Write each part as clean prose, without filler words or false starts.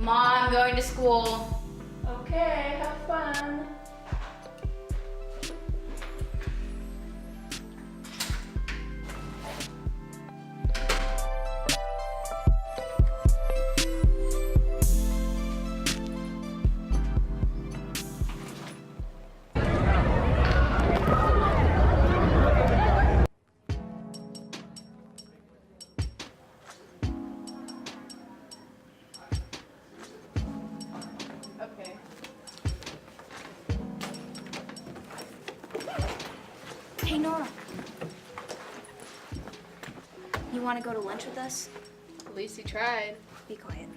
Mom, going to school. Okay, have fun. Hey, Nora. You want to go to lunch with us? At least he tried. Be quiet.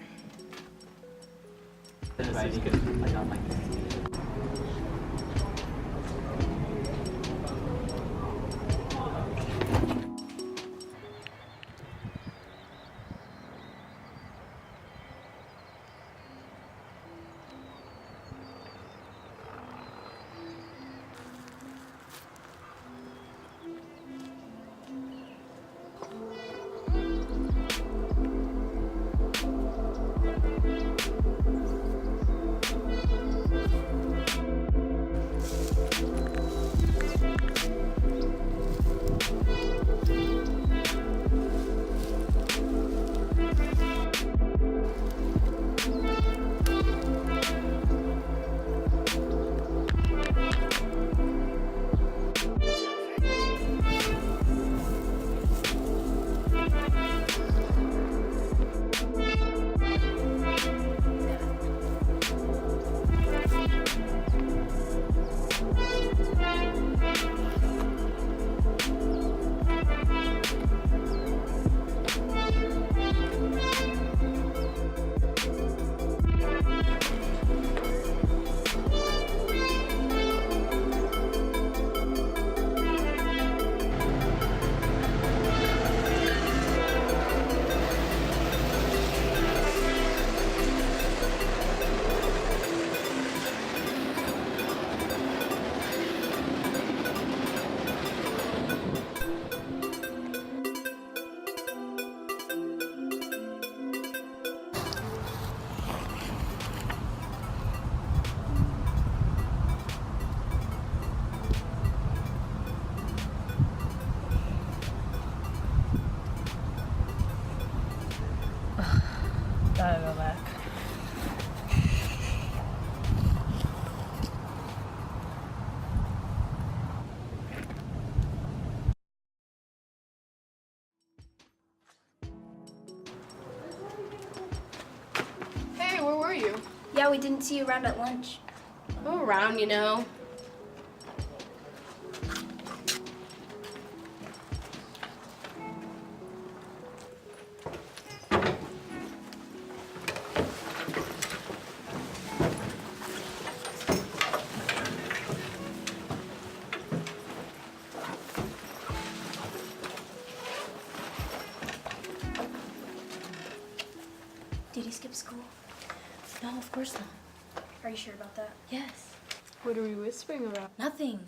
Gotta go back. Hey, where were you? Yeah, we didn't see you around at lunch. I'm around, you know. Did he skip school? No, of course not. Are you sure about that? Yes. What are we whispering about? Nothing.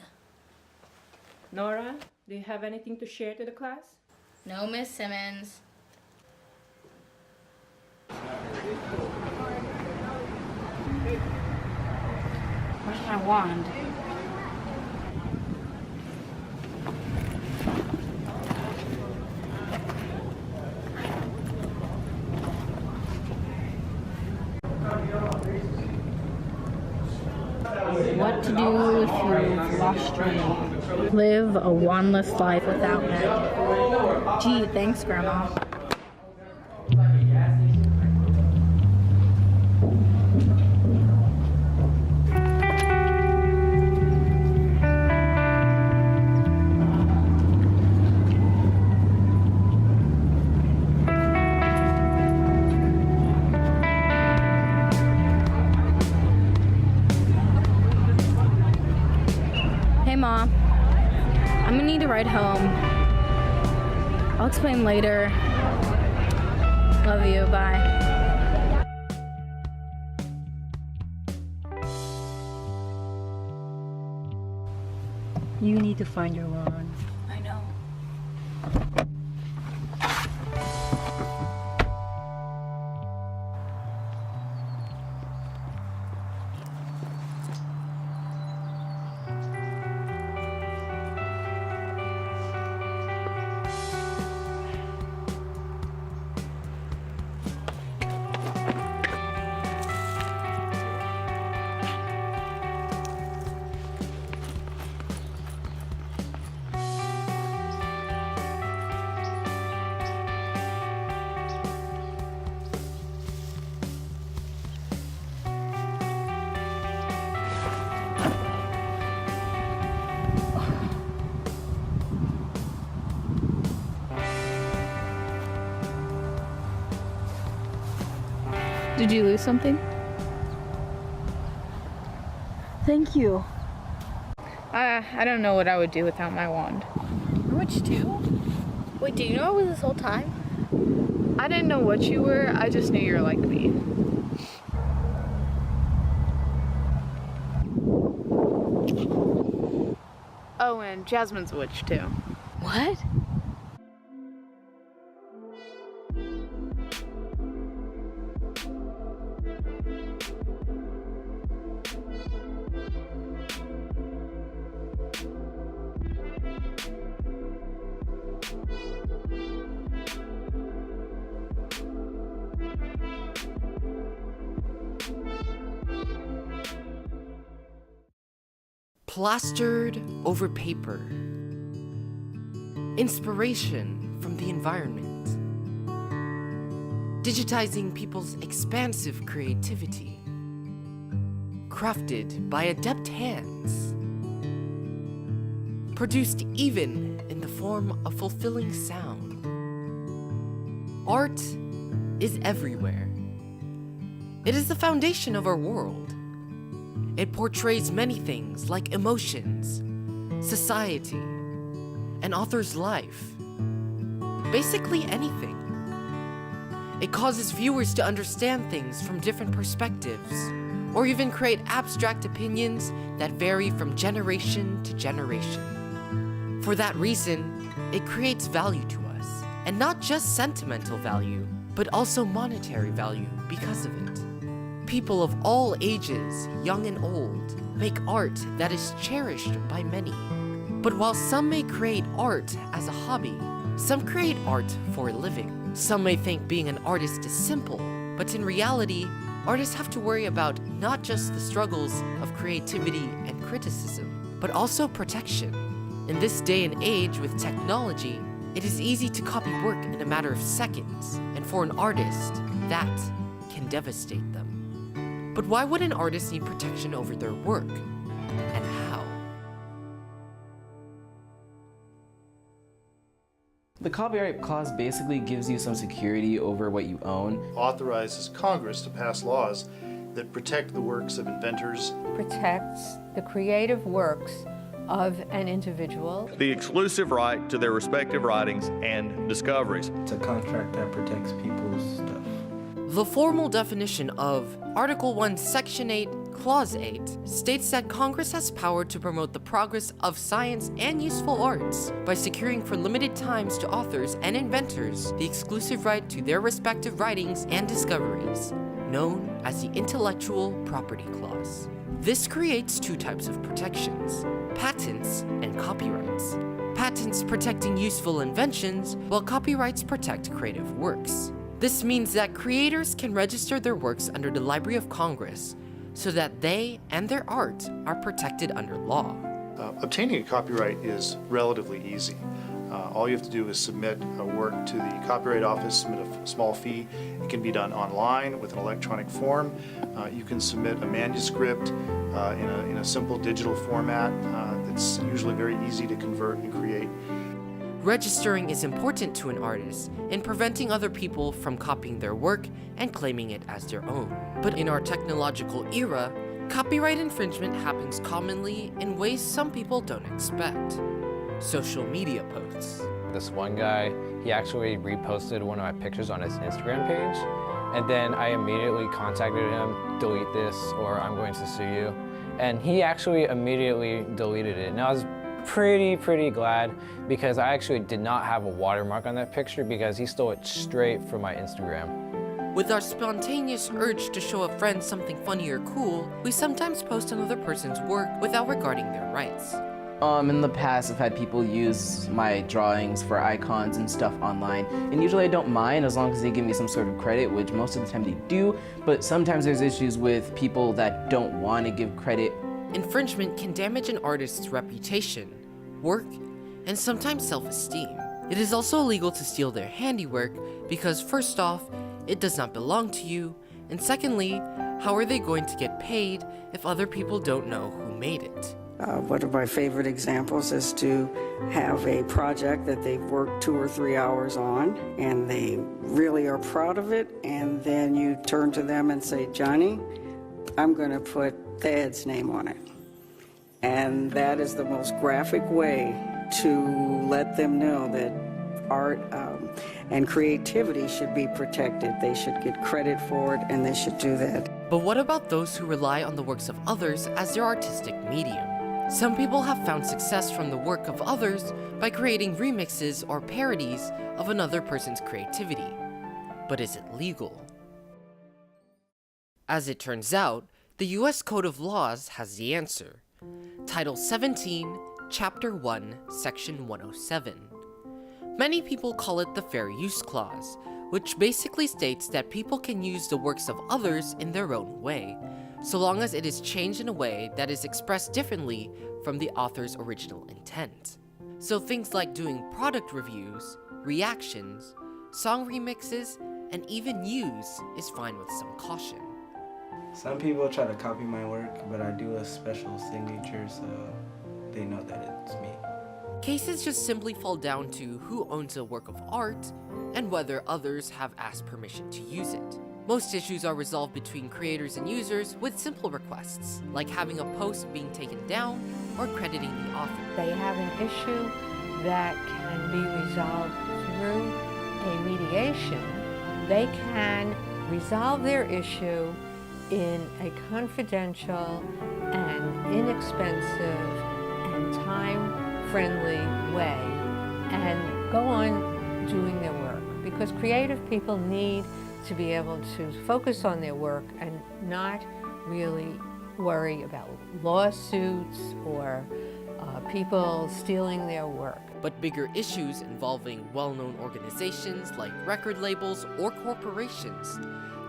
Nora, do you have anything to share to the class? No, Miss Simmons. Where's my wand? What to do if you've lost your wand? Live a wandless life without magic. Gee, thanks, Grandma. Hey, Mom. I'm gonna need a ride home. I'll explain later. Love you. Bye. You need to find your wand. I know. Did you lose something? Thank you. I don't know what I would do without my wand. Which two? Wait, do you know I was this whole time? I didn't know what you were, I just knew you were like me. Oh, and Jasmine's a witch too. What? Plastered over paper. Inspiration from the environment. Digitizing people's expansive creativity. Crafted by adept hands. Produced even in the form of fulfilling sound. Art is everywhere. It is the foundation of our world. It portrays many things like emotions, society, an author's life. Basically anything. It causes viewers to understand things from different perspectives, or even create abstract opinions that vary from generation to generation. For that reason, it creates value to us, and not just sentimental value, but also monetary value because of it. People of all ages, young and old, make art that is cherished by many. But while some may create art as a hobby, some create art for a living. Some may think being an artist is simple, but in reality, artists have to worry about not just the struggles of creativity and criticism, but also protection. In this day and age with technology, it is easy to copy work in a matter of seconds, and for an artist, that can devastate them. But why would an artist need protection over their work? And how? The copyright clause basically gives you some security over what you own. Authorizes Congress to pass laws that protect the works of inventors. Protects the creative works of an individual. The exclusive right to their respective writings and discoveries. It's a contract that protects people's stuff. The formal definition of Article 1, Section 8, Clause 8 states that Congress has power to promote the progress of science and useful arts by securing for limited times to authors and inventors the exclusive right to their respective writings and discoveries, known as the Intellectual Property Clause. This creates two types of protections: patents and copyrights. Patents protecting useful inventions, while copyrights protect creative works. This means that creators can register their works under the Library of Congress so that they and their art are protected under law. Obtaining a copyright is relatively easy. All you have to do is submit a work to the Copyright Office, submit a small fee. It can be done online with an electronic form. You can submit a manuscript in a simple digital format that's usually very easy to convert and create. Registering is important to an artist in preventing other people from copying their work and claiming it as their own. But in our technological era, copyright infringement happens commonly in ways some people don't expect. Social media posts. This one guy, he actually reposted one of my pictures on his Instagram page, and then I immediately contacted him, delete this or I'm going to sue you. And he actually immediately deleted it. And I was pretty glad because I actually did not have a watermark on that picture because he stole it straight from my Instagram. With our spontaneous urge to show a friend something funny or cool, we sometimes post another person's work without regarding their rights. In the past, I've had people use my drawings for icons and stuff online, and usually I don't mind as long as they give me some sort of credit, which most of the time they do, but sometimes there's issues with people that don't want to give credit. Infringement can damage an artist's reputation, work, and sometimes self-esteem. It is also illegal to steal their handiwork because first off, it does not belong to you, and secondly, how are they going to get paid if other people don't know who made it? One of my favorite examples is to have a project that they've worked 2 or 3 hours on, and they really are proud of it, and then you turn to them and say, Johnny, I'm going to put Thad's name on it. And that is the most graphic way to let them know that art and creativity should be protected. They should get credit for it, and they should do that. But what about those who rely on the works of others as their artistic medium? Some people have found success from the work of others by creating remixes or parodies of another person's creativity. But is it legal? As it turns out, the US Code of Laws has the answer. Title 17, Chapter 1, Section 107. Many people call it the Fair Use Clause, which basically states that people can use the works of others in their own way, so long as it is changed in a way that is expressed differently from the author's original intent. So things like doing product reviews, reactions, song remixes, and even news is fine with some caution. Some people try to copy my work, but I do a special signature so they know that it's me. Cases just simply fall down to who owns a work of art and whether others have asked permission to use it. Most issues are resolved between creators and users with simple requests, like having a post being taken down or crediting the author. They have an issue that can be resolved through a mediation. They can resolve their issue in a confidential and inexpensive and time-friendly way and go on doing their work, because creative people need to be able to focus on their work and not really worry about lawsuits or people stealing their work. But bigger issues involving well-known organizations like record labels or corporations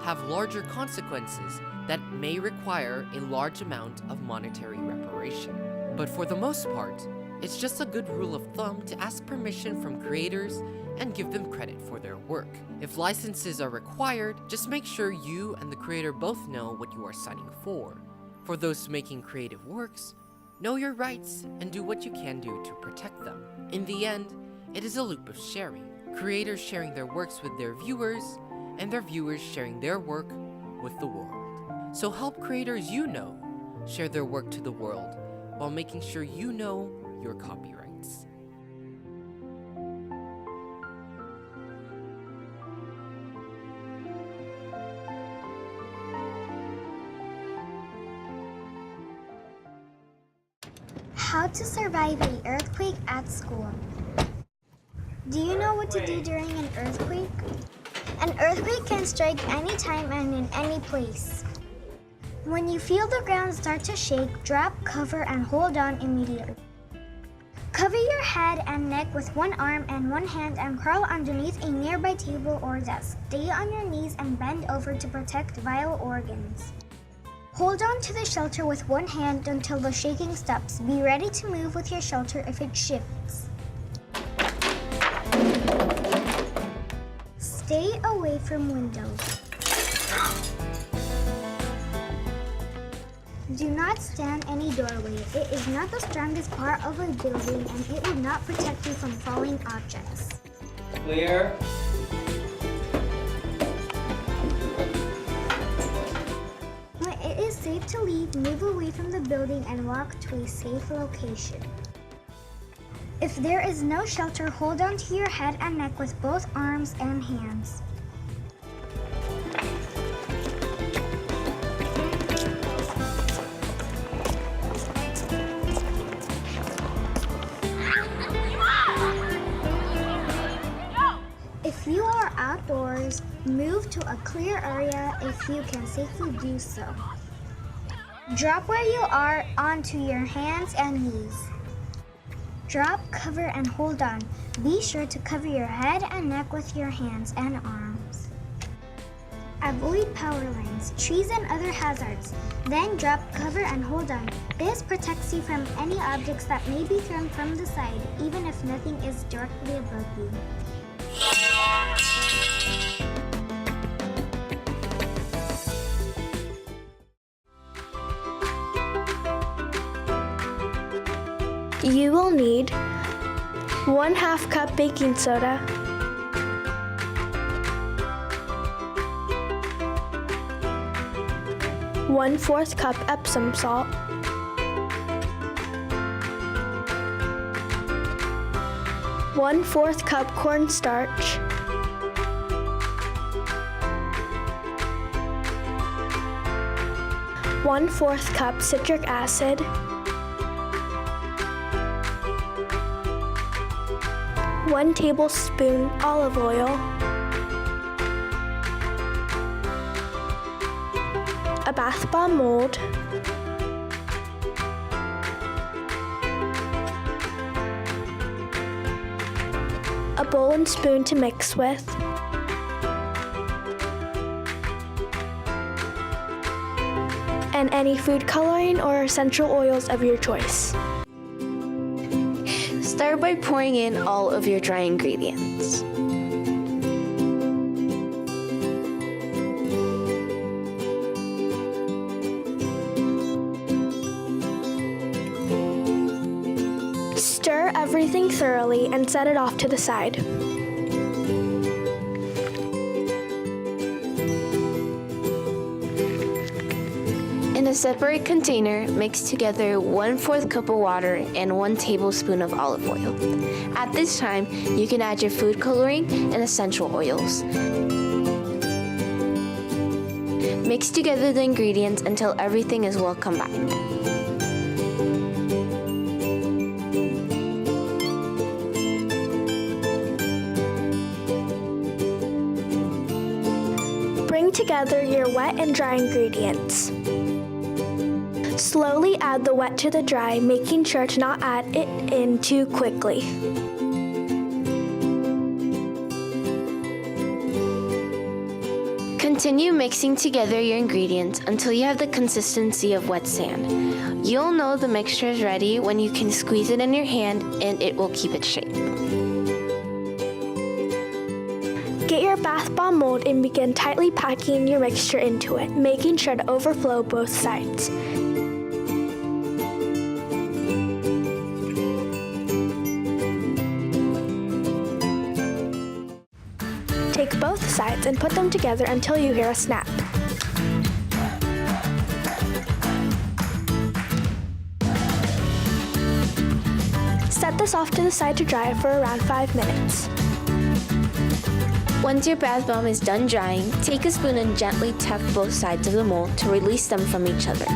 have larger consequences that may require a large amount of monetary reparation. But for the most part, it's just a good rule of thumb to ask permission from creators and give them credit for their work. If licenses are required, just make sure you and the creator both know what you are signing for. For those making creative works, know your rights and do what you can do to protect them. In the end, it is a loop of sharing. Creators sharing their works with their viewers, and their viewers sharing their work with the world. So help creators you know share their work to the world while making sure you know your copyrights. How to survive an earthquake at school. Do you know what to do during an earthquake? An earthquake can strike anytime and in any place. When you feel the ground start to shake, drop, cover, and hold on immediately. Cover your head and neck with one arm and one hand and crawl underneath a nearby table or desk. Stay on your knees and bend over to protect vital organs. Hold on to the shelter with one hand until the shaking stops. Be ready to move with your shelter if it shifts. Stay away from windows. Do not stand any doorway. It is not the strongest part of a building and it will not protect you from falling objects. Clear. When it is safe to leave, move away from the building and walk to a safe location. If there is no shelter, hold on to your head and neck with both arms and hands. If you are outdoors, move to a clear area if you can safely do so. Drop where you are onto your hands and knees. Drop, cover, and hold on. Be sure to cover your head and neck with your hands and arms. Avoid power lines, trees, and other hazards. Then drop, cover, and hold on. This protects you from any objects that may be thrown from the side, even if nothing is directly above you. You will need 1/2 cup baking soda, 1/4 cup Epsom salt, 1/4 cup cornstarch, 1/4 cup citric acid, 1 tablespoon olive oil, a bath bomb mold, a bowl and spoon to mix with, and any food coloring or essential oils of your choice. Start by pouring in all of your dry ingredients. Stir everything thoroughly and set it off to the side. In a separate container, mix together 1/4 cup of water and 1 tablespoon of olive oil. At this time, you can add your food coloring and essential oils. Mix together the ingredients until everything is well combined. Bring together your wet and dry ingredients. Slowly add the wet to the dry, making sure to not add it in too quickly. Continue mixing together your ingredients until you have the consistency of wet sand. You'll know the mixture is ready when you can squeeze it in your hand and it will keep its shape. Get your bath bomb mold and begin tightly packing your mixture into it, making sure to overflow both sides. Take both sides and put them together until you hear a snap. Set this off to the side to dry for around 5 minutes. Once your bath bomb is done drying, take a spoon and gently tap both sides of the mold to release them from each other.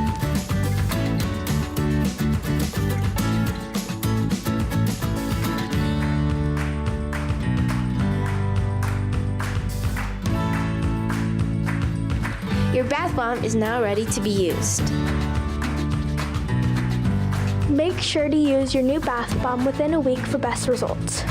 Your bath bomb is now ready to be used. Make sure to use your new bath bomb within a week for best results.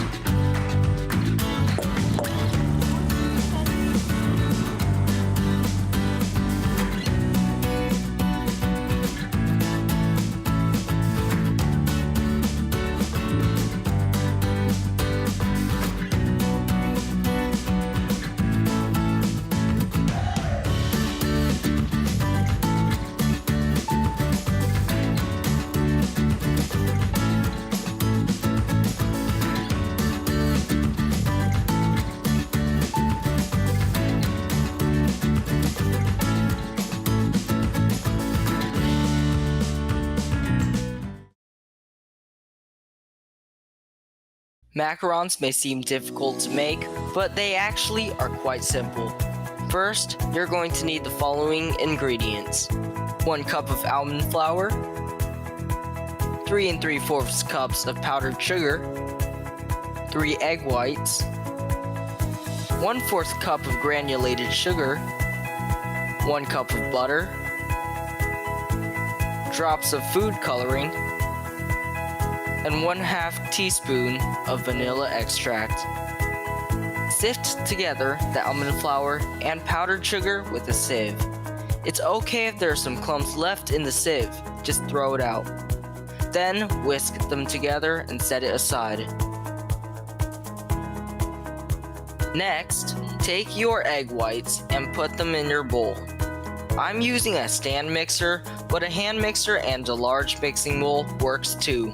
Macarons may seem difficult to make, but they actually are quite simple. First, you're going to need the following ingredients: 1 cup of almond flour, 3 3/4 cups of powdered sugar, 3 egg whites, 1/4 cup of granulated sugar, 1 cup of butter, drops of food coloring, and 1/2 teaspoon of vanilla extract. Sift together the almond flour and powdered sugar with a sieve. It's okay if there are some clumps left in the sieve, just throw it out. Then whisk them together and set it aside. Next, take your egg whites and put them in your bowl. I'm using a stand mixer, but a hand mixer and a large mixing bowl works too.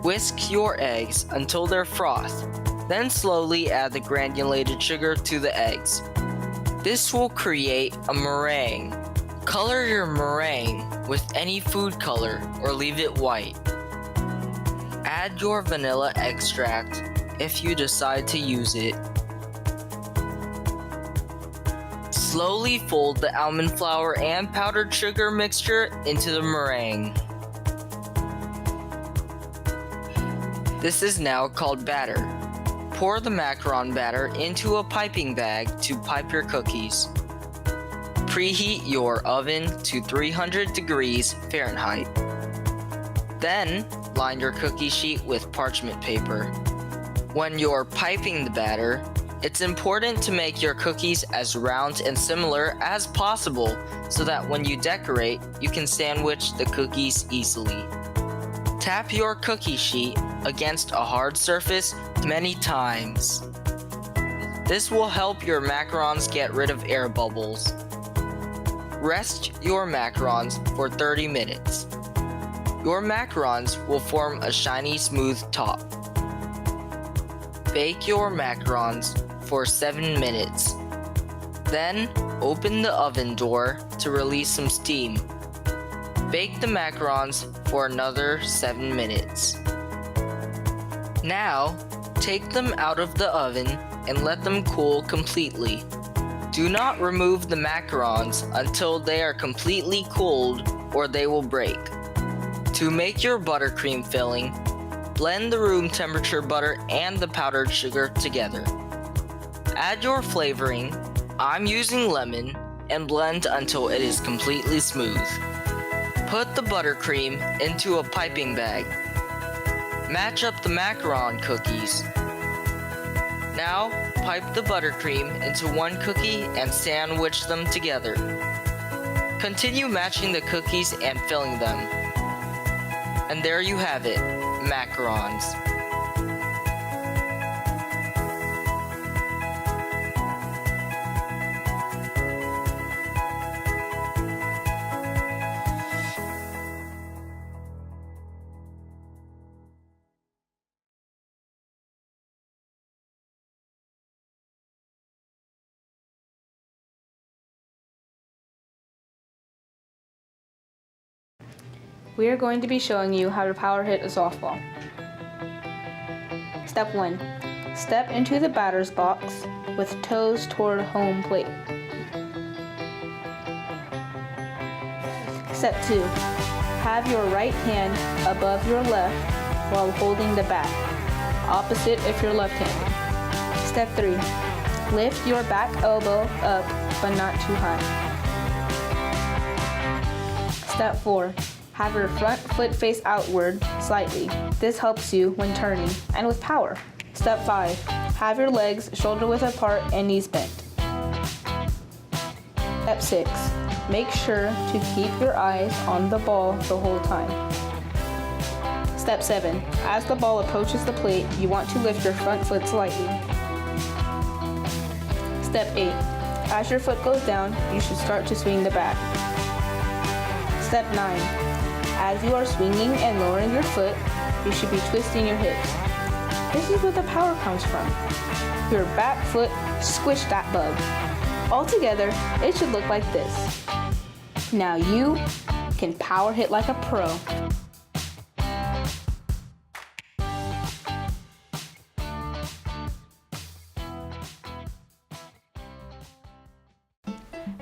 Whisk your eggs until they're froth, then slowly add the granulated sugar to the eggs. This will create a meringue. Color your meringue with any food color or leave it white. Add your vanilla extract if you decide to use it. Slowly fold the almond flour and powdered sugar mixture into the meringue. This is now called batter. Pour the macaron batter into a piping bag to pipe your cookies. Preheat your oven to 300 degrees Fahrenheit. Then, line your cookie sheet with parchment paper. When you're piping the batter, it's important to make your cookies as round and similar as possible so that when you decorate, you can sandwich the cookies easily. Tap your cookie sheet against a hard surface many times. This will help your macarons get rid of air bubbles. Rest your macarons for 30 minutes. Your macarons will form a shiny, smooth top. Bake your macarons for 7 minutes. Then, open the oven door to release some steam. Bake the macarons for another 7 minutes. Now, take them out of the oven and let them cool completely. Do not remove the macarons until they are completely cooled or they will break. To make your buttercream filling, blend the room temperature butter and the powdered sugar together. Add your flavoring, I'm using lemon, and blend until it is completely smooth. Put the buttercream into a piping bag. Match up the macaron cookies. Now, pipe the buttercream into one cookie and sandwich them together. Continue matching the cookies and filling them. And there you have it, macarons. We are going to be showing you how to power hit a softball. Step 1. Step into the batter's box with toes toward home plate. Step 2. Have your right hand above your left while holding the bat. Opposite if you're left-handed. Step 3. Lift your back elbow up but not too high. Step 4. Have your front foot face outward slightly. This helps you when turning and with power. Step 5. Have your legs shoulder width apart and knees bent. Step 6. Make sure to keep your eyes on the ball the whole time. Step 7. As the ball approaches the plate, you want to lift your front foot slightly. Step 8. As your foot goes down, you should start to swing the bat. Step 9. As you are swinging and lowering your foot, you should be twisting your hips. This is where the power comes from. Your back foot squish that bug. Altogether, it should look like this. Now you can power hit like a pro.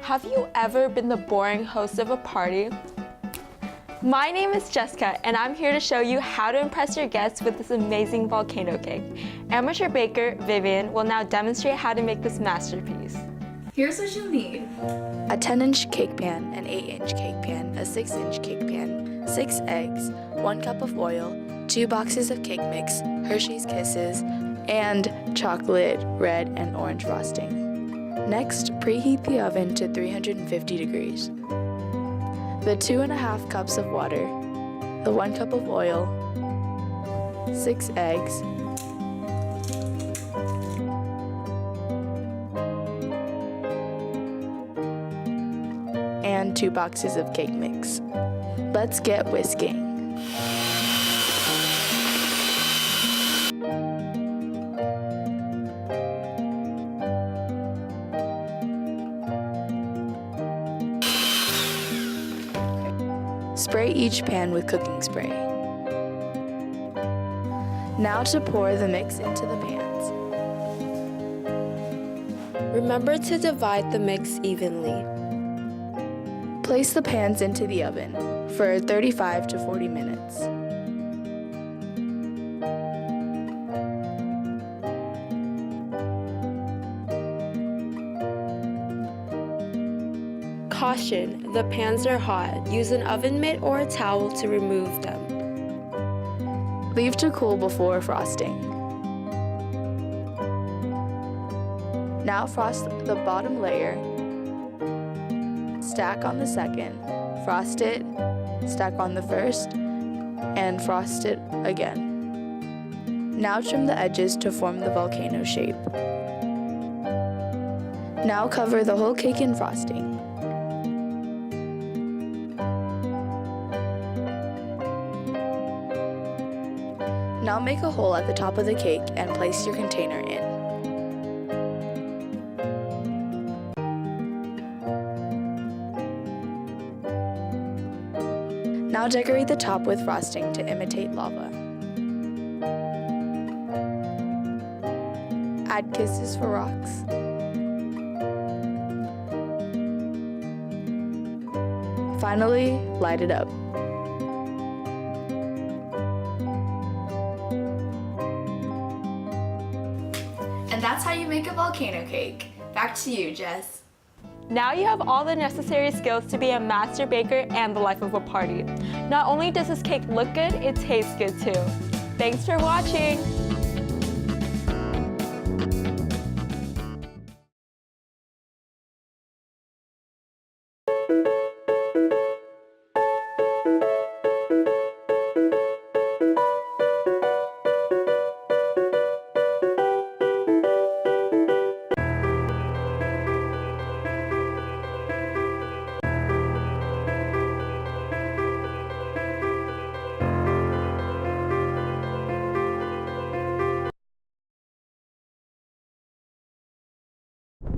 Have you ever been the boring host of a party? My name is Jessica, and I'm here to show you how to impress your guests with this amazing volcano cake. Amateur baker Vivian will now demonstrate how to make this masterpiece. Here's what you'll need. A 10-inch cake pan, an 8-inch cake pan, a 6-inch cake pan, 6 eggs, 1 cup of oil, 2 boxes of cake mix, Hershey's Kisses, and chocolate, red, and orange frosting. Next, preheat the oven to 350 degrees. The 2.5 cups of water, the 1 cup of oil, 6 eggs, and 2 boxes of cake mix. Let's get whisking. Spray each pan with cooking spray. Now to pour the mix into the pans. Remember to divide the mix evenly. Place the pans into the oven for 35 to 40 minutes. Caution, the pans are hot. Use an oven mitt or a towel to remove them. Leave to cool before frosting. Now frost the bottom layer. Stack on the second, frost it, stack on the first, and frost it again. Now trim the edges to form the volcano shape. Now cover the whole cake in frosting. Now make a hole at the top of the cake and place your container in. Now decorate the top with frosting to imitate lava. Add kisses for rocks. Finally, light it up. And that's how you make a volcano cake. Back to you, Jess. Now you have all the necessary skills to be a master baker and the life of a party. Not only does this cake look good, it tastes good too. Thanks for watching.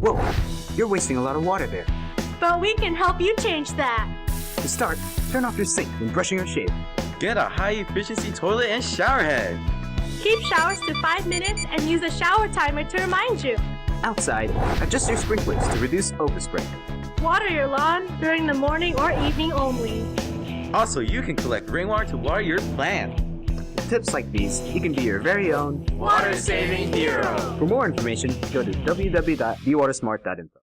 Whoa, you're wasting a lot of water there. But we can help you change that. To start, turn off your sink when brushing or shaving. Get a high-efficiency toilet and shower head. Keep showers to 5 minutes and use a shower timer to remind you. Outside, adjust your sprinklers to reduce overspray. Water your lawn during the morning or evening only. Also, you can collect rainwater to water your plant. With tips like these, you can be your very own water-saving hero. For more information, go to www.bewatersmart.info.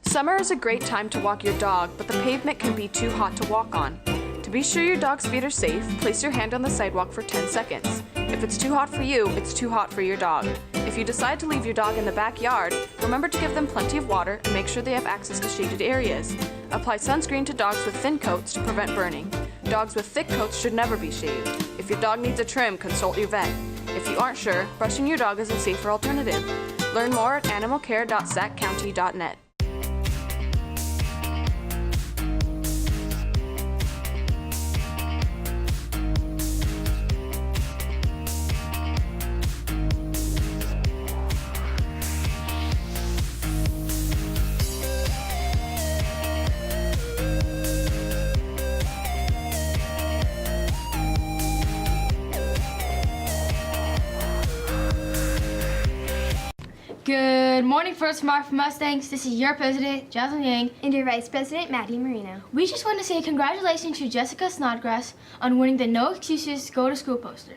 Summer is a great time to walk your dog, but the pavement can be too hot to walk on. To be sure your dog's feet are safe, place your hand on the sidewalk for 10 seconds. If it's too hot for you, it's too hot for your dog. If you decide to leave your dog in the backyard, remember to give them plenty of water and make sure they have access to shaded areas. Apply sunscreen to dogs with thin coats to prevent burning. Dogs with thick coats should never be shaved. If your dog needs a trim, consult your vet. If you aren't sure, brushing your dog is a safer alternative. Learn more at animalcare.saccounty.net. Good morning, First Mark from Mustangs. This is your president, Jocelyn Yang. And your vice president, Maddie Marino. We just want to say congratulations to Jessica Snodgrass on winning the No Excuses Go to School poster.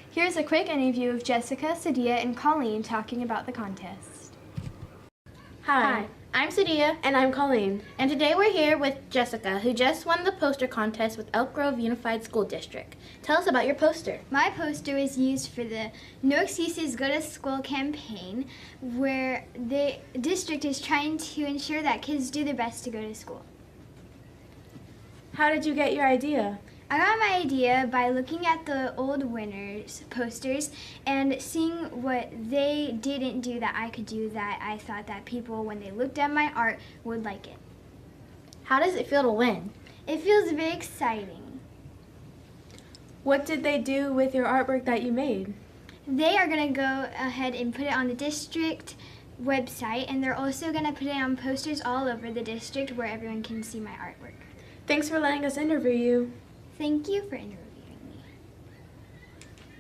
Here's a quick interview of Jessica, Sadia, and Colleen talking about the contest. Hi, I'm Sadia. And I'm Colleen. And today we're here with Jessica, who just won the poster contest with Elk Grove Unified School District. Tell us about your poster. My poster was used for the No Excuses Go to School campaign, where the district is trying to ensure that kids do their best to go to school. How did you get your idea? I got my idea by looking at the old winners' posters and seeing what they didn't do that I could do, that I thought that people, when they looked at my art, would like it. How does it feel to win? It feels very exciting. What did they do with your artwork that you made? They are going to go ahead and put it on the district website, and they're also going to put it on posters all over the district where everyone can see my artwork. Thanks for letting us interview you. Thank you for interviewing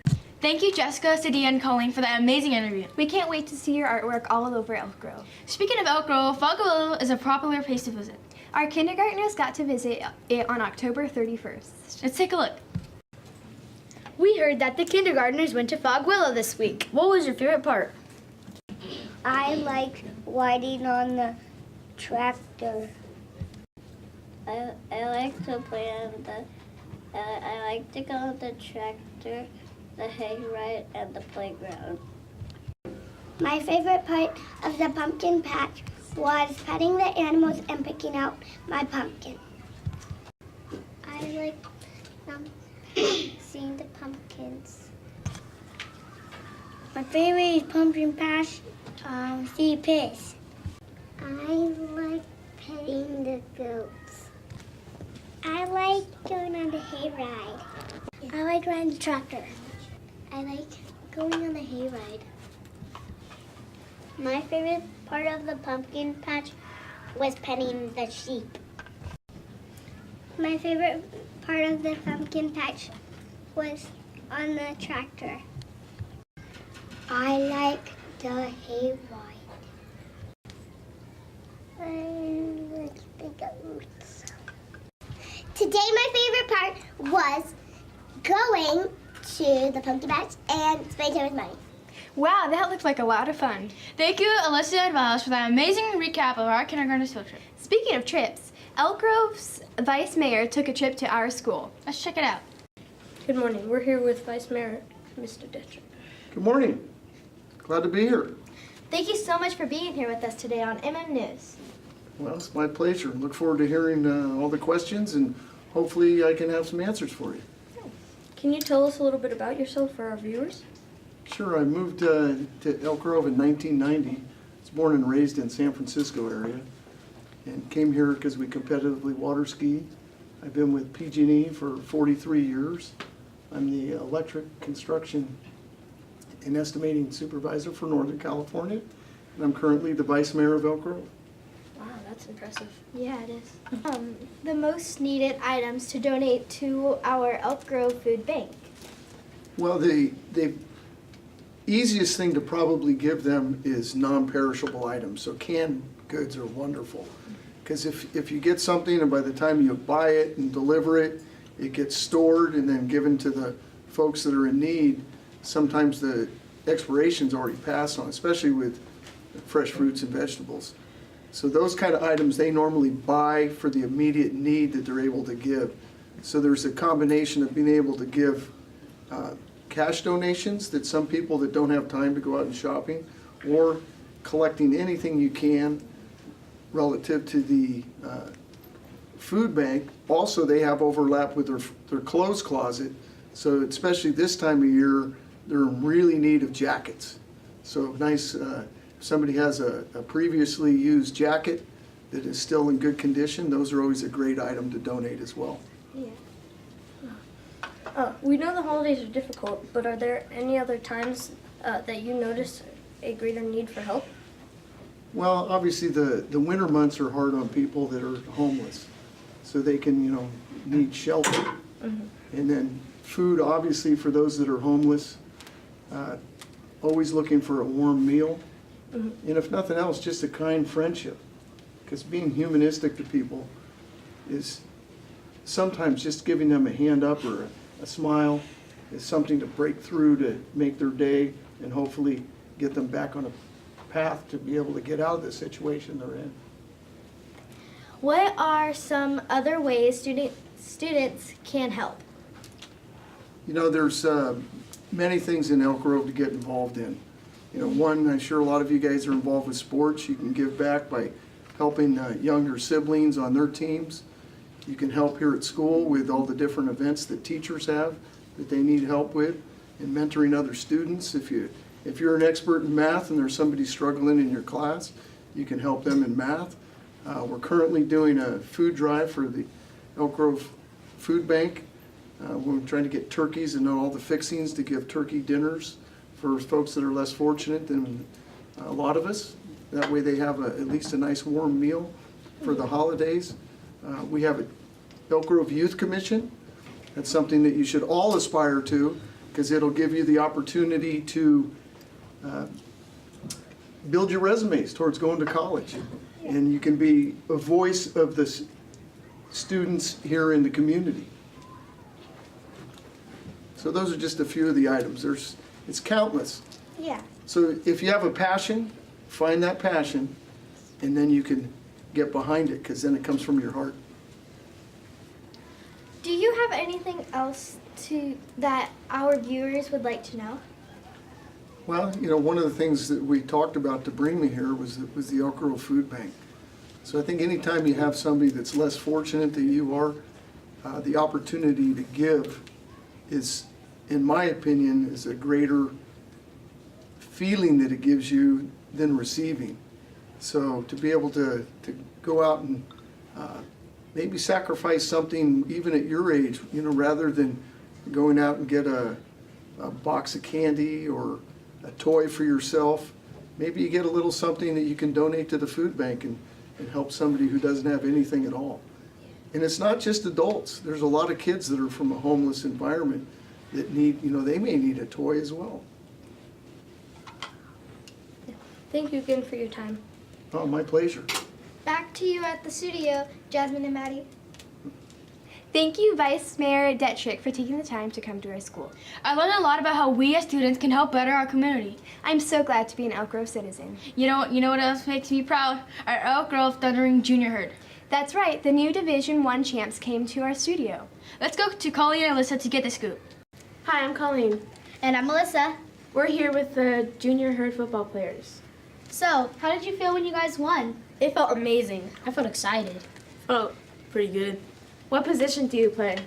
me. Thank you, Jessica, Sadia, and Colleen, for that amazing interview. We can't wait to see your artwork all over Elk Grove. Speaking of Elk Grove, Fog Willow is a popular place to visit. Our kindergartners got to visit it on October 31st. Let's take a look. We heard that the kindergartners went to Fog Willow this week. What was your favorite part? I like riding on the tractor. I like to play on the. I like to go on the tractor, the hayride, and the playground. My favorite part of the pumpkin patch was petting the animals and picking out my pumpkin. I like seeing the pumpkins. My favorite is pumpkin patch, see pigs. I like petting the goats. I like going on the hayride. I like riding the tractor. I like going on the hayride. My favorite part of the pumpkin patch was petting the sheep. My favorite part of the pumpkin patch was on the tractor. I like the hayride. I like the goats. Today my favorite part was going to the pumpkin patch and spending time with Money. Wow, that looked like a lot of fun. Thank you, Alyssa and Miles, for that amazing recap of our kindergarten field trip. Speaking of trips, Elk Grove's Vice Mayor took a trip to our school. Let's check it out. Good morning. We're here with Vice Mayor Mr. Ditcher. Good morning. Glad to be here. Thank you so much for being here with us today on MMNews. Well, it's my pleasure. Look forward to hearing all the questions, and hopefully I can have some answers for you. Can you tell us a little bit about yourself for our viewers? Sure. I moved to Elk Grove in 1990. I was born and raised in San Francisco area, and came here because we competitively water ski. I've been with PG&E for 43 years. I'm the electric construction and estimating supervisor for Northern California, and I'm currently the vice mayor of Elk Grove. Wow, that's impressive. Yeah, it is. The most needed items to donate to our Elk Grove Food Bank. Well, the easiest thing to probably give them is non-perishable items. So canned goods are wonderful. Because if you get something and by the time you buy it and deliver it, it gets stored and then given to the folks that are in need, sometimes the expiration's already passed on, especially with fresh fruits and vegetables. So those kind of items they normally buy for the immediate need that they're able to give. So there's a combination of being able to give cash donations that some people that don't have time to go out and shopping, or collecting anything you can relative to the food bank. Also, they have overlap with their clothes closet. So especially this time of year, they're in really need of jackets. So nice, if somebody has a previously used jacket that is still in good condition, those are always a great item to donate as well. Yeah. We know the holidays are difficult, but are there any other times that you notice a greater need for help? Well, obviously the winter months are hard on people that are homeless, so they can need shelter, Mm-hmm. and then food obviously for those that are homeless. Always looking for a warm meal, Mm-hmm. and if nothing else, just a kind friendship, because being humanistic to people is sometimes just giving them a hand up or a smile is something to break through to make their day and hopefully get them back on a path to be able to get out of the situation they're in. What are some other ways students can help? You know, there's many things in Elk Grove to get involved in. You know, one, I'm sure a lot of you guys are involved with sports. You can give back by helping younger siblings on their teams. You can help here at school with all the different events that teachers have that they need help with, and mentoring other students. If you're an expert in math and there's somebody struggling in your class, you can help them in math. We're currently doing a food drive for the Elk Grove Food Bank. We're trying to get turkeys and all the fixings to give turkey dinners for folks that are less fortunate than a lot of us. That way they have at least a nice warm meal for the holidays. We have an Elk Grove Youth Commission. That's something that you should all aspire to, because it'll give you the opportunity to build your resumes towards going to college. And you can be a voice of the students here in the community. So those are just a few of the items. It's countless. Yeah. So if you have a passion, find that passion, and then you can get behind it, because then it comes from your heart. Do you have anything else that our viewers would like to know? Well, you know, one of the things that we talked about to bring me here was the Elk Grove Food Bank. So I think anytime you have somebody that's less fortunate than you are, the opportunity to give is, in my opinion, is a greater feeling that it gives you than receiving. So to be able to go out and maybe sacrifice something even at your age, you know, rather than going out and get a box of candy or a toy for yourself, maybe you get a little something that you can donate to the food bank and help somebody who doesn't have anything at all. And it's not just adults. There's a lot of kids that are from a homeless environment that need, you know, they may need a toy as well. Thank you again for your time. Oh, my pleasure. Back to you at the studio, Jasmine and Maddie. Thank you, Vice Mayor Detrick, for taking the time to come to our school. I learned a lot about how we as students can help better our community. I'm so glad to be an Elk Grove citizen. You know what else makes me proud? Our Elk Grove Thundering Junior Herd. That's right, the new Division I champs came to our studio. Let's go to Colleen and Alyssa to get the scoop. Hi, I'm Colleen. And I'm Melissa. We're here with the Junior Herd football players. So, how did you feel when you guys won? It felt amazing. I felt excited. Felt pretty good. What position do you play?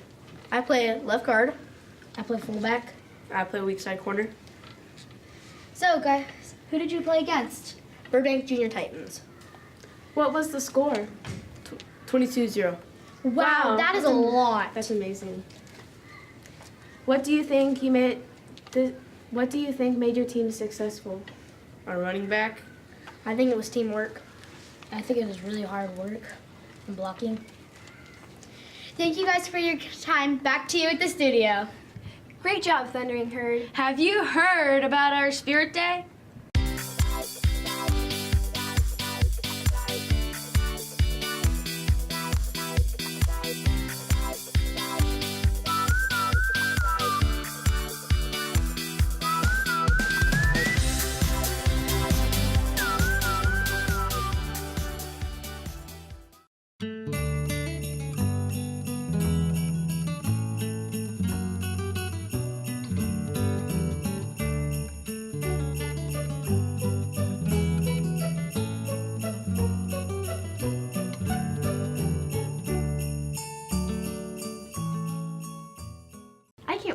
I play left guard. I play fullback. I play weak side corner. So, guys, who did you play against? Burbank Junior Titans. What was the score? 22-0. Wow, that is a lot. That's amazing. What do you think made your team successful? Our running back? I think it was teamwork. I think it was really hard work and blocking. Thank you guys for your time. Back to you at the studio. Great job, Thundering Herd. Have you heard about our Spirit Day?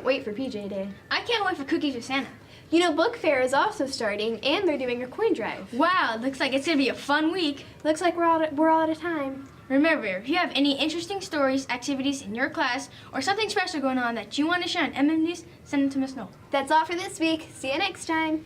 Wait for PJ Day. I can't wait for cookies with Santa. You know, Book Fair is also starting, and they're doing a coin drive. Wow, looks like it's gonna be a fun week. Looks like we're all out of time. Remember, if you have any interesting stories, activities in your class, or something special going on that you want to share on MMNews, send them to Miss Noel. That's all for this week. See you next time.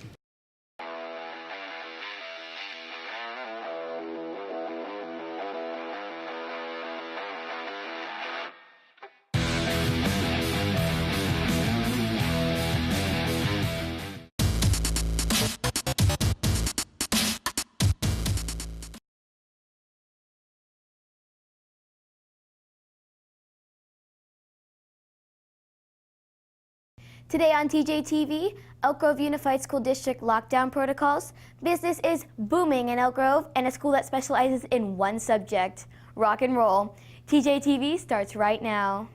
Today on TJTV, Elk Grove Unified School District lockdown protocols, business is booming in Elk Grove, and a school that specializes in one subject, rock and roll. TJTV starts right now.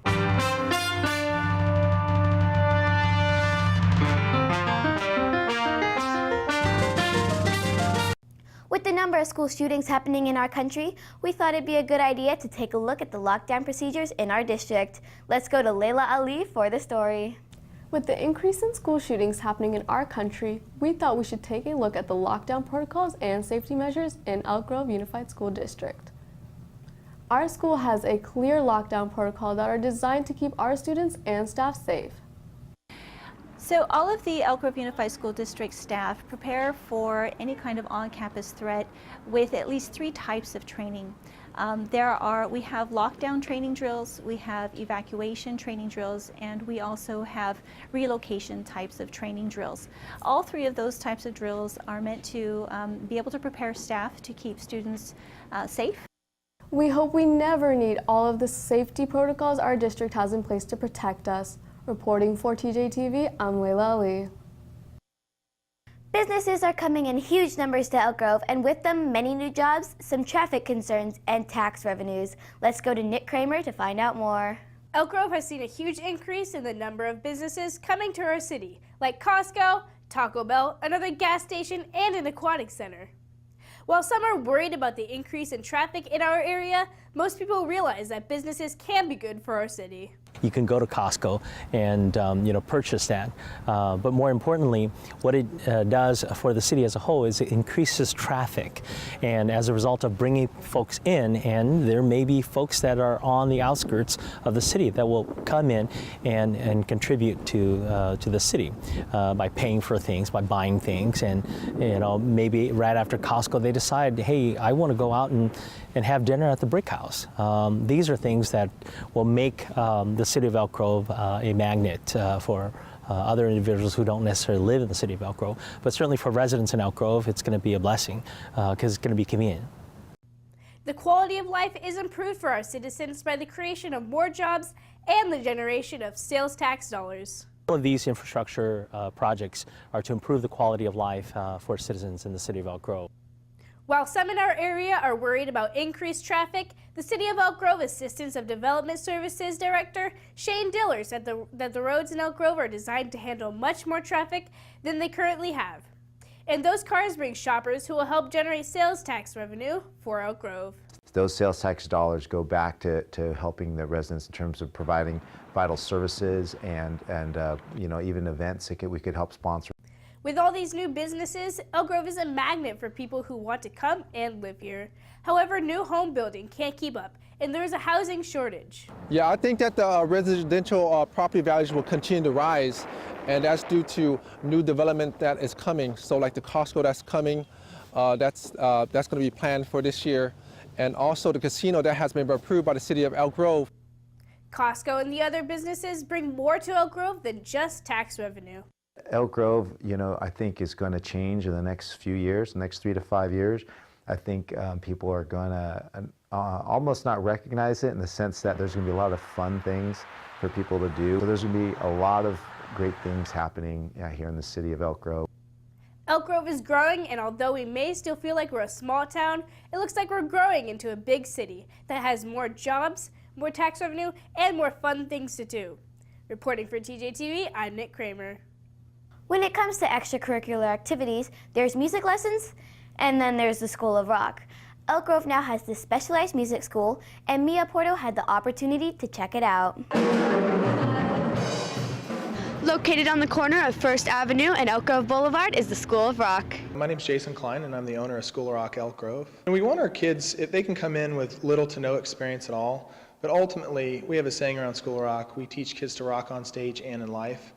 With the number of school shootings happening in our country, we thought it'd be a good idea to take a look at the lockdown procedures in our district. Let's go to Layla Ali for the story. With the increase in school shootings happening in our country, we thought we should take a look at the lockdown protocols and safety measures in Elk Grove Unified School District. Our school has a clear lockdown protocol that are designed to keep our students and staff safe. So all of the Elk Grove Unified School District staff prepare for any kind of on-campus threat with at least 3 types of training. We have lockdown training drills, we have evacuation training drills, and we also have relocation types of training drills. All 3 of those types of drills are meant to be able to prepare staff to keep students safe. We hope we never need all of the safety protocols our district has in place to protect us. Reporting for TJTV, I'm Layla Ali. Businesses are coming in huge numbers to Elk Grove, and with them, many new jobs, some traffic concerns, and tax revenues. Let's go to Nick Kramer to find out more. Elk Grove has seen a huge increase in the number of businesses coming to our city, like Costco, Taco Bell, another gas station, and an aquatic center. While some are worried about the increase in traffic in our area, most people realize that businesses can be good for our city. You can go to Costco and purchase that. But more importantly, what it does for the city as a whole is it increases traffic. And as a result of bringing folks in, and there may be folks that are on the outskirts of the city that will come in and contribute to the city by paying for things, by buying things. And maybe right after Costco they decide, hey, I want to go out and have dinner at the Brick House. These are things that will make the city of Elk Grove a magnet for other individuals who don't necessarily live in the city of Elk Grove. But certainly for residents in Elk Grove, it's going to be a blessing because it's going to be convenient. The quality of life is improved for our citizens by the creation of more jobs and the generation of sales tax dollars. All of these infrastructure projects are to improve the quality of life for citizens in the city of Elk Grove. While some in our area are worried about increased traffic, the City of Elk Grove Assistance of Development Services Director Shane Diller said that the roads in Elk Grove are designed to handle much more traffic than they currently have. And those cars bring shoppers who will help generate sales tax revenue for Elk Grove. Those sales tax dollars go back to helping the residents in terms of providing vital services and even events that we could help sponsor. With all these new businesses, Elk Grove is a magnet for people who want to come and live here. However, new home building can't keep up, and there is a housing shortage. Yeah, I think that the residential property values will continue to rise, and that's due to new development that is coming. So like the Costco that's coming, that's going to be planned for this year, and also the casino that has been approved by the City of Elk Grove. Costco and the other businesses bring more to Elk Grove than just tax revenue. Elk Grove, I think is going to change in the next few years, the next 3 to 5 years. I think people are going to almost not recognize it in the sense that there's going to be a lot of fun things for people to do. So there's going to be a lot of great things happening here in the city of Elk Grove. Elk Grove is growing, and although we may still feel like we're a small town, it looks like we're growing into a big city that has more jobs, more tax revenue, and more fun things to do. Reporting for TJTV, I'm Nick Kramer. When it comes to extracurricular activities, there's music lessons, and then there's the School of Rock. Elk Grove now has this specialized music school, and Mia Porto had the opportunity to check it out. Located on the corner of First Avenue and Elk Grove Boulevard is the School of Rock. My name's Jason Klein, and I'm the owner of School of Rock Elk Grove. And we want our kids, if they can come in with little to no experience at all, but ultimately, we have a saying around School of Rock, we teach kids to rock on stage and in life.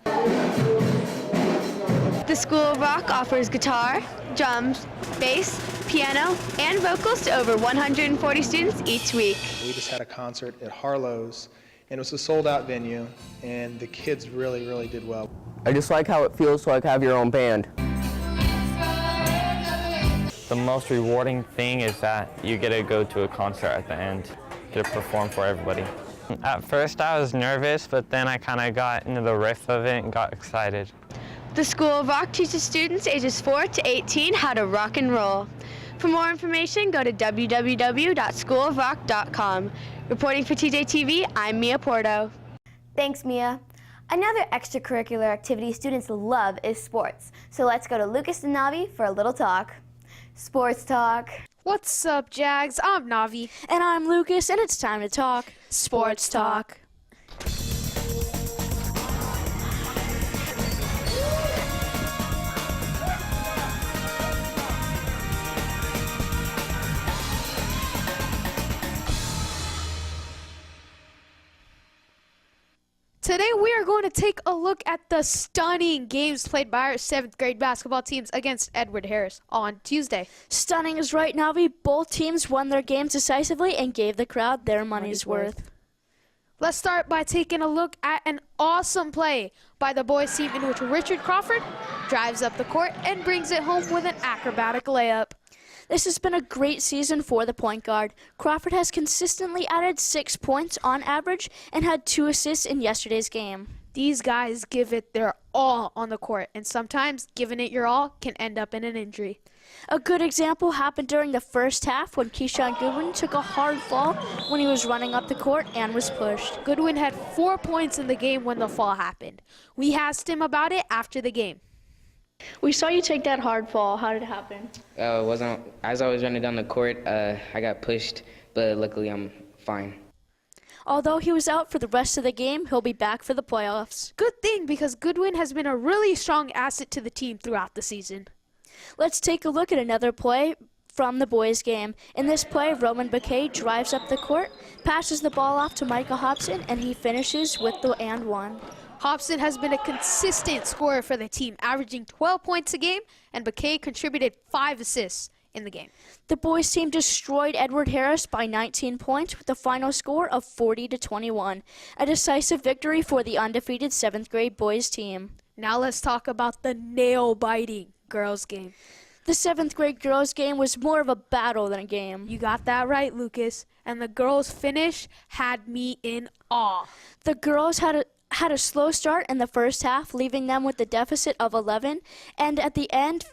The School of Rock offers guitar, drums, bass, piano, and vocals to over 140 students each week. We just had a concert at Harlow's, and it was a sold-out venue, and the kids really, really did well. I just like how it feels to have your own band. The most rewarding thing is that you get to go to a concert at the end, get to perform for everybody. At first I was nervous, but then I kind of got into the riff of it and got excited. The School of Rock teaches students ages 4 to 18 how to rock and roll. For more information, go to www.schoolofrock.com. Reporting for TJTV, I'm Mia Porto. Thanks, Mia. Another extracurricular activity students love is sports. So let's go to Lucas and Navi for a little talk. Sports talk. What's up, Jags? I'm Navi. And I'm Lucas, and it's time to talk Sports talk. Today we are going to take a look at the stunning games played by our 7th grade basketball teams against Edward Harris on Tuesday. Stunning is right, Navi. Both teams won their games decisively and gave the crowd their money's worth. Let's start by taking a look at an awesome play by the boys team in which Richard Crawford drives up the court and brings it home with an acrobatic layup. This has been a great season for the point guard. Crawford has consistently added 6 points on average and had 2 assists in yesterday's game. These guys give it their all on the court, and sometimes giving it your all can end up in an injury. A good example happened during the first half when Keyshawn Goodwin took a hard fall when he was running up the court and was pushed. Goodwin had 4 points in the game when the fall happened. We asked him about it after the game. We saw you take that hard fall. How did it happen? As I was running down the court, I got pushed, but luckily I'm fine. Although he was out for the rest of the game, he'll be back for the playoffs. Good thing, because Goodwin has been a really strong asset to the team throughout the season. Let's take a look at another play from the boys' game. In this play, Roman Bouquet drives up the court, passes the ball off to Michael Hobson, and he finishes with the and one. Hobson has been a consistent scorer for the team, averaging 12 points a game, and Bouquet contributed 5 assists in the game. The boys' team destroyed Edward Harris by 19 points with a final score of 40-21, a decisive victory for the undefeated 7th grade boys' team. Now let's talk about the nail-biting girls' game. The 7th grade girls' game was more of a battle than a game. You got that right, Lucas. And the girls' finish had me in awe. The girls had a slow start in the first half, leaving them with the deficit of 11, and at the end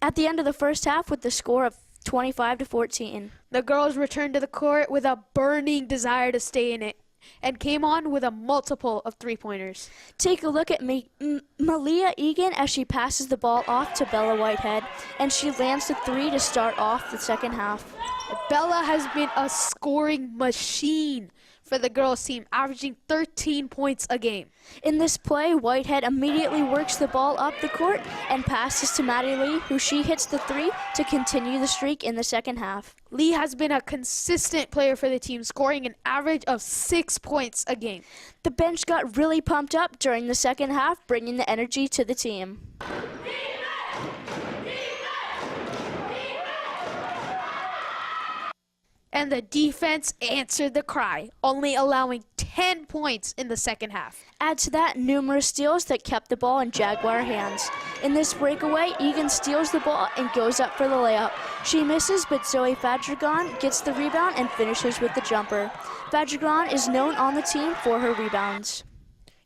of the first half with the score of 25-14. The girls returned to the court with a burning desire to stay in it and came on with a multiple of 3-pointers. Take a look at Malia Egan as she passes the ball off to Bella Whitehead, and she lands the 3 to start off the second half. Bella has been a scoring machine for the girls' team, averaging 13 points a game. In this play, Whitehead immediately works the ball up the court and passes to Maddie Lee, who she hits the 3 to continue the streak in the second half. Lee has been a consistent player for the team, scoring an average of 6 points a game. The bench got really pumped up during the second half, bringing the energy to the team. And the defense answered the cry, only allowing 10 points in the second half. Add to that numerous steals that kept the ball in Jaguar hands. In this breakaway, Egan steals the ball and goes up for the layup. She misses, but Zoe Fadrigan gets the rebound and finishes with the jumper. Fadrigan is known on the team for her rebounds.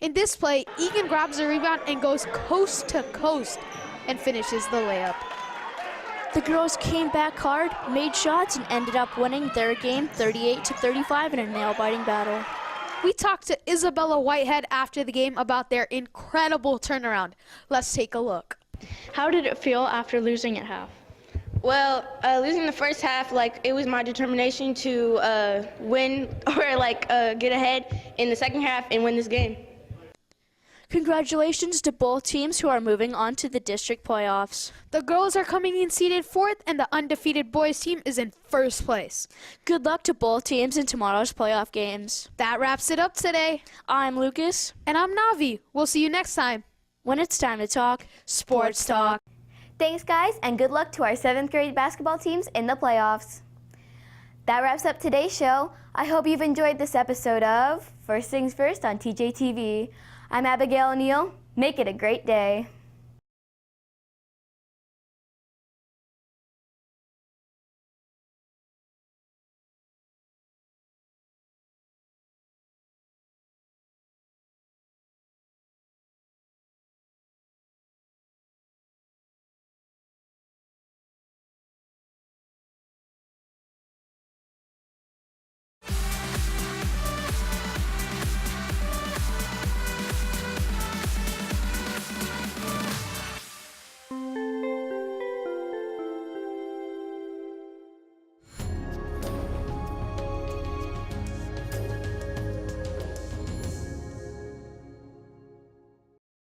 In this play, Egan grabs the rebound and goes coast to coast and finishes the layup. The girls came back hard, made shots, and ended up winning their game 38-35 in a nail-biting battle. We talked to Isabella Whitehead after the game about their incredible turnaround. Let's take a look. How did it feel after losing at half? Well, losing the first half, it was my determination to win or get ahead in the second half and win this game. Congratulations to both teams who are moving on to the district playoffs. The girls are coming in seated 4th, and the undefeated boys team is in 1st place. Good luck to both teams in tomorrow's playoff games. That wraps it up today. I'm Lucas. And I'm Navi. We'll see you next time when it's time to talk Sports Talk. Thanks, guys, and good luck to our 7th grade basketball teams in the playoffs. That wraps up today's show. I hope you've enjoyed this episode of First Things First on TJTV. I'm Abigail O'Neill. Make it a great day.